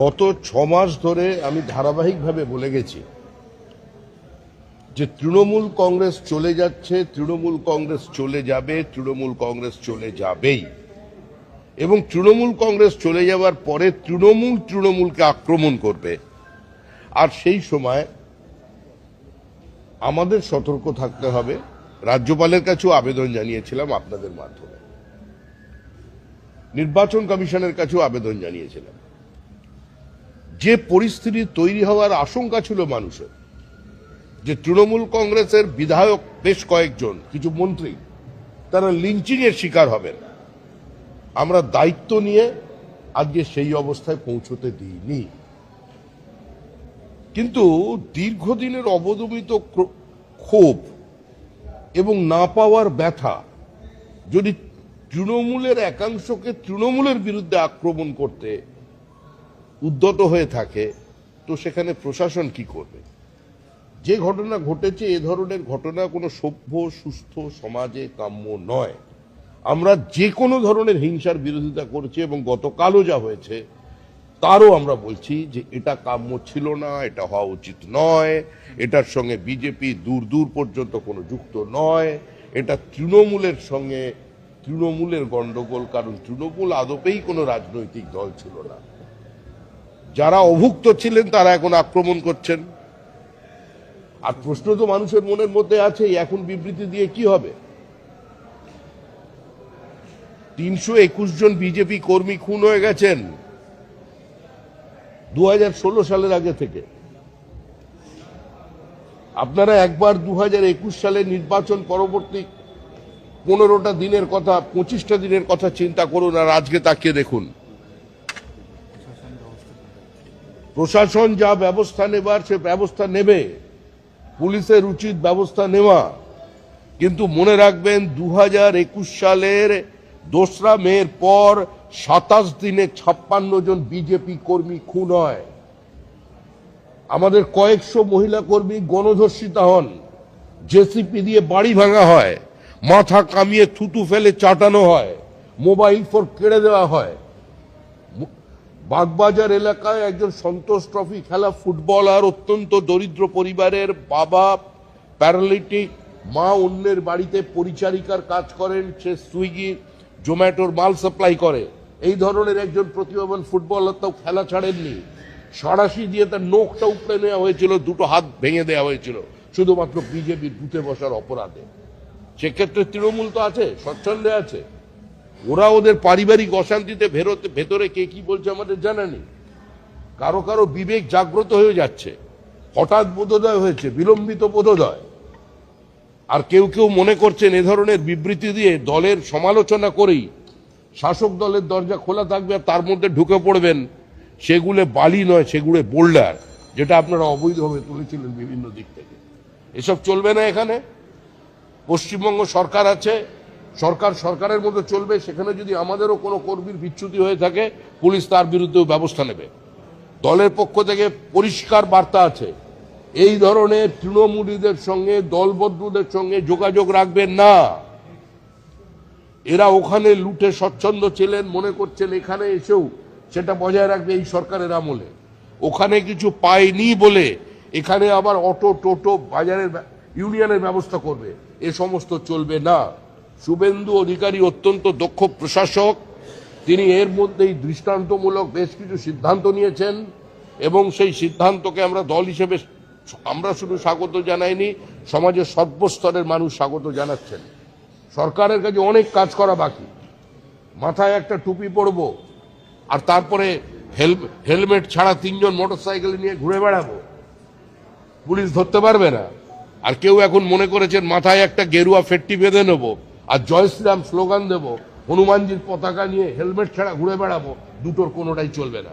গত 6 মাস ধরে আমি ধারাবাহিকভাবে বলে গেছি যে তৃণমূল কংগ্রেস চলে যাচ্ছে, তৃণমূল কংগ্রেস চলে যাবে, তৃণমূল কংগ্রেস চলে যাবেই। এবং তৃণমূল কংগ্রেস চলে যাওয়ার পরে তৃণমূলকে আক্রমণ করবে। আর সেই সময় আমাদের সতর্ক থাকতে হবে। রাজ্যপালের কাছেও আবেদন জানিয়েছিলাম আপনাদের মাধ্যমে, নির্বাচন কমিশনের কাছেও আবেদন জানিয়েছিলাম। যে পরিস্থিতি তৈরি হওয়ার আশঙ্কা ছিল মানুষের, যে তৃণমূল কংগ্রেসের বিধায়ক বেশ কয়েকজন, কিছু মন্ত্রী তারা লিঞ্চিং এর শিকার হবেন, আমরা দায়িত্ব নিয়ে আজকে সেই অবস্থায় পৌঁছতে দিইনি। কিন্তু দীর্ঘদিনের অবদমিত ক্ষোভ এবং না পাওয়ার ব্যথা যদি তৃণমূলের একাংশকে তৃণমূলের বিরুদ্ধে আক্রমণ করতে উদ্যত হয়ে থাকে, তো সেখানে প্রশাসন কি করবে? যে ঘটনা ঘটেছে, এ ধরনের ঘটনা কোনো সভ্য সুস্থ সমাজে কাম্য নয়। আমরা যে কোনো ধরনের হিংসার বিরোধিতা করছি এবং গতকালও যা হয়েছে তারও আমরা বলছি যে এটা কাম্য ছিল না, এটা হওয়া উচিত নয়, এটার সঙ্গে বিজেপি দূর দূর পর্যন্ত কোনো যুক্ত নয়, এটা তৃণমূলের সঙ্গে তৃণমূলের গন্ডগোল। কারণ তৃণমূল আদপেই কোনো রাজনৈতিক দল ছিল না। যারা অভুক্ত ছিলেন তারা এখন আক্রমণ করছেন। আর প্রশ্ন তো মানুষের মনের মধ্যে আছে, এখন বিবৃতি দিয়ে কি হবে? 321 জন বিজেপি কর্মী খুন হয়ে গেছেন 2016 সালের আগে থেকে। আপনারা একবার 2021 সালের নির্বাচন পরবর্তী 15টা দিনের কথা, 25টা দিনের কথা চিন্তা করুন, আর আজকে তাকিয়ে দেখুন। প্রশাসন যা ব্যবস্থা নেবার সে ব্যবস্থা নেবে, পুলিশের উচিত ব্যবস্থা নেওয়া। কিন্তু মনে রাখবেন 2021 সালের 2রা মের পর 27 দিনে 56 জন বিজেপি কর্মী খুন হয়। আমাদের কয়েকশো মহিলা কর্মী গণধর্ষিতা হন, জেসিপি দিয়ে বাড়ি ভাঙা হয়, মাথা কামিয়ে থুতু ফেলে চাটানো হয়, মোবাইল ফোন কেড়ে দেওয়া হয়। বাগবাজার এলাকায় একজন সন্তোষ ট্রফি খেলা ফুটবলার, অত্যন্ত দরিদ্র পরিবারের বাবা, প্যারালিটিক মা, অন্যের বাড়িতে পরিচারিকার কাজ করেন, সে সুইগি জোম্যাটোর মাল সাপ্লাই করে। এই ধরনের একজন প্রতিভাবান ফুটবলার তাও খেলা ছাড়েননি, সাঁড়াশি দিয়ে তার নোখটা উপড়ে নেওয়া হয়েছিল, 2টো হাত ভেঙে দেওয়া হয়েছিল শুধুমাত্র বিজেপির বুথে বসার অপরাধে। সেক্ষেত্রে তৃণমূল তো আছে, স্বচ্ছন্দে আছে। ওরা ওদের পারিবারিক অশান্তিতে ভেতরে কে কি বলছে আমাদের জানা নেই। কারো কারো বিবেক জাগ্রত হয়ে যাচ্ছে, হঠাৎ বোধোদয় হয়েছে, বিলম্বিত বোধোদয়। আর কেউ কেউ মনে করছেন এ ধরনের বিবৃতি দিয়ে দলের সমালোচনা করেই শাসক দলের দরজা খোলা থাকবে, আর তার মধ্যে ঢুকে পড়বেন। সেগুলো বালি নয়, সেগুলো বোল্ডার, যেটা আপনারা অবৈধভাবে তুলেছিলেন বিভিন্ন দিক থেকে। এসব চলবে না। এখানে পশ্চিমবঙ্গ সরকার আছে, সরকারের মধ্যে চলবে। সেখানে যদি আমাদেরও কোনো কর্মীর বিচ্যুতি হয়ে থাকে, পুলিশ তার বিরুদ্ধেও ব্যবস্থা নেবে। দলের পক্ষ থেকে পরিষ্কার বার্তা আছে, এই ধরনের তৃণমূলীদের সঙ্গে, দলবদ্ধদের সঙ্গে যোগাযোগ রাখবেন না। এরা ওখানে লুটে স্বচ্ছন্দ ছিলেন, মনে করছেন এখানে এসেও সেটা বজায় রাখবে এই সরকারের আমলে। ওখানে কিছু পায়নি বলে এখানে আবার অটো, টোটো, বাজারের ইউনিয়নের ব্যবস্থা করবে, এ সমস্ত চলবে না। শুভেন্দু অধিকারী অত্যন্ত দক্ষ প্রশাসক, তিনি এর মধ্যেই দৃষ্টান্তমূলক বেশ কিছু সিদ্ধান্ত নিয়েছেন এবং সেই সিদ্ধান্তকে আমরা দল হিসেবে আমরা শুধু স্বাগত জানাইনি, সমাজের সর্বস্তরের মানুষ স্বাগত জানাচ্ছেন। সরকারের কাছে অনেক কাজ করা বাকি। মাথায় একটা টুপি পরবো আর তারপরে হেলমেট ছাড়া 3 জন মোটরসাইকেল নিয়ে ঘুরে বেড়াবো, পুলিশ ধরতে পারবে না। আর কেউ এখন মনে করেছেন মাথায় একটা গেরুয়া ফেট্টি বেঁধে নেবো আর জয় শ্রীরাম স্লোগান দেবো, হনুমানজির পতাকা নিয়ে হেলমেট ছাড়া ঘুরে বেড়াবো, দুটোর কোনোটাই চলবে না।